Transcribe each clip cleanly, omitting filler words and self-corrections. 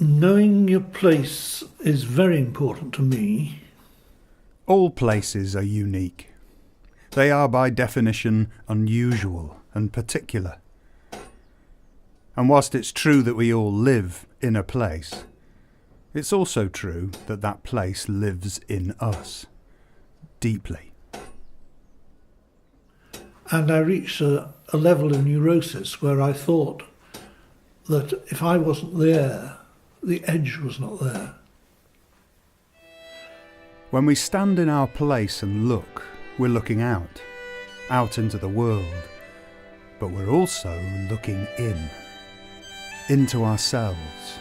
Knowing your place is very important to me. All places are unique. They are by definition unusual and particular. And whilst it's true that we all live in a place, it's also true that that place lives in us, deeply. And I reached a level of neurosis where I thought that if I wasn't there, the edge was not there. When we stand in our place and look, we're looking out into the world, but we're also looking into ourselves,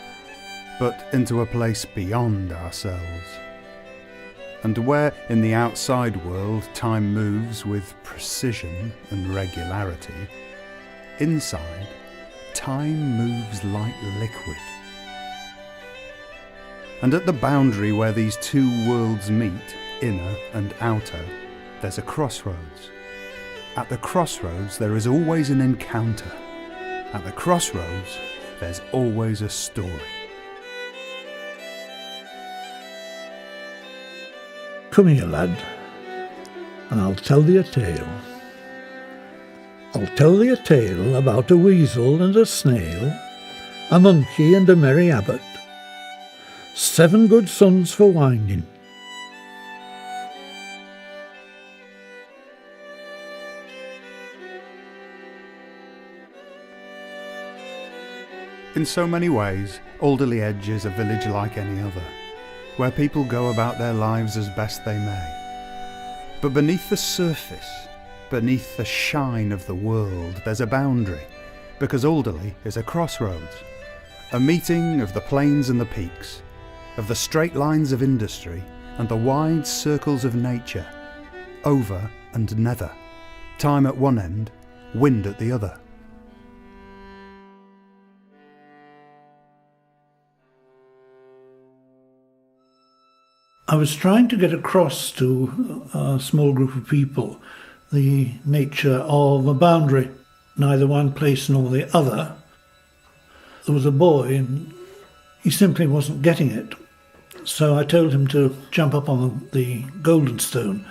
but into a place beyond ourselves. And where in the outside world time moves with precision and regularity, inside time moves like liquid. And at the boundary where these two worlds meet, inner and outer, there's a crossroads. At the crossroads there is always an encounter. At the crossroads there's always a story. Come here, lad, and I'll tell thee a tale. I'll tell thee a tale about a weasel and a snail, a monkey and a merry abbot, 7 good sons for winding. In so many ways, Alderley Edge is a village like any other, where people go about their lives as best they may. But beneath the surface, beneath the shine of the world, there's a boundary, because Alderley is a crossroads, a meeting of the plains and the peaks, of the straight lines of industry and the wide circles of nature, over and nether, time at one end, wind at the other. I was trying to get across to a small group of people the nature of a boundary, neither one place nor the other. There was a boy and he simply wasn't getting it. So I told him to jump up on the golden stone,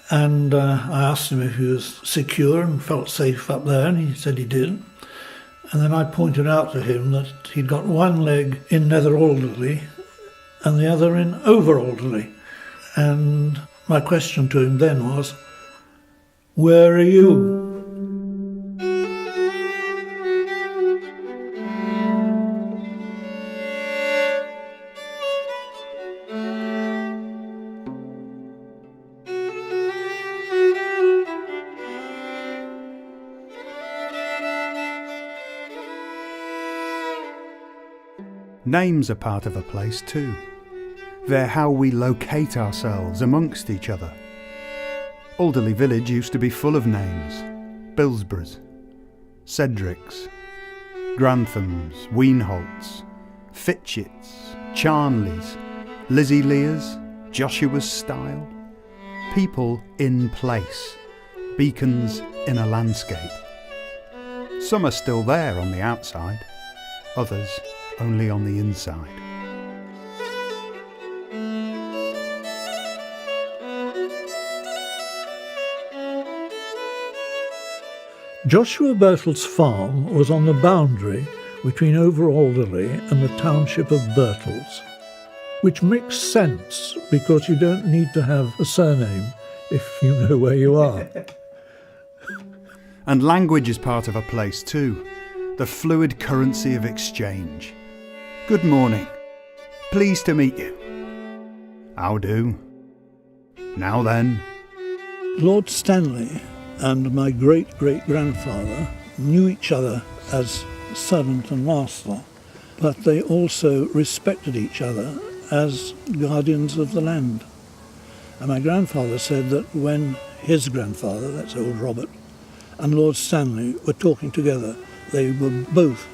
and I asked him if he was secure and felt safe up there, and he said he did. And then I pointed out to him that he'd got one leg in Nether Alderley and the other in Over Alderley. And my question to him then was, "Where are you?" Names are part of a place too. They're how we locate ourselves amongst each other. Alderley village used to be full of names. Bilsboroughs, Cedricks, Granthams, Weenholts, Fitchets, Charnleys, Lizzie Lears, Joshua's Style. People in place, beacons in a landscape. Some are still there on the outside, others only on the inside. Joshua Birtle's farm was on the boundary between Over Alderley and the township of Birtles, which makes sense because you don't need to have a surname if you know where you are. And language is part of a place too, the fluid currency of exchange. Good morning. Pleased to meet you. How do? Now then. Lord Stanley and my great-great-grandfather knew each other as servant and master, but they also respected each other as guardians of the land. And my grandfather said that when his grandfather, that's old Robert, and Lord Stanley were talking together, they were both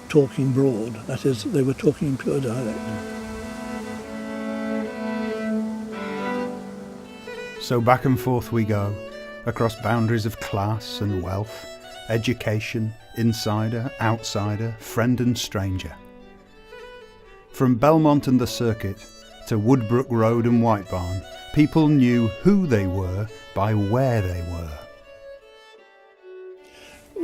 talking broad, that is, they were talking in pure dialect. So back and forth we go, across boundaries of class and wealth, education, insider, outsider, friend and stranger. From Belmont and the Circuit to Woodbrook Road and White Barn, people knew who they were by where they were.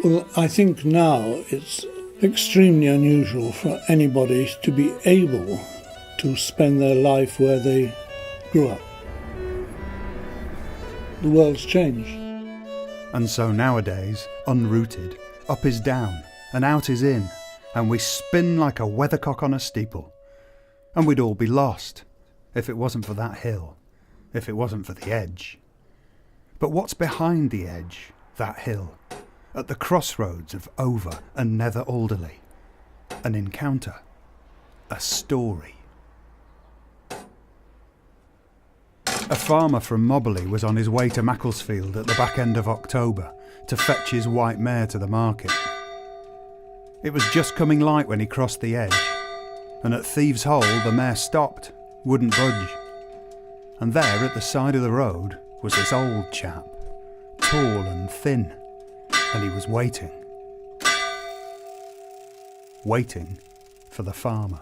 Well, I think now it's extremely unusual for anybody to be able to spend their life where they grew up. The world's changed. And so nowadays, unrooted, up is down and out is in, and we spin like a weathercock on a steeple. And we'd all be lost if it wasn't for that hill, if it wasn't for the edge. But what's behind the edge, that hill, at the crossroads of Over and Nether Alderley? An encounter, a story. A farmer from Mobberley was on his way to Macclesfield at the back end of October to fetch his white mare to the market. It was just coming light when he crossed the edge, and at Thieves' Hole the mare stopped, wouldn't budge. And there at the side of the road was this old chap, tall and thin, and he was waiting. Waiting for the farmer.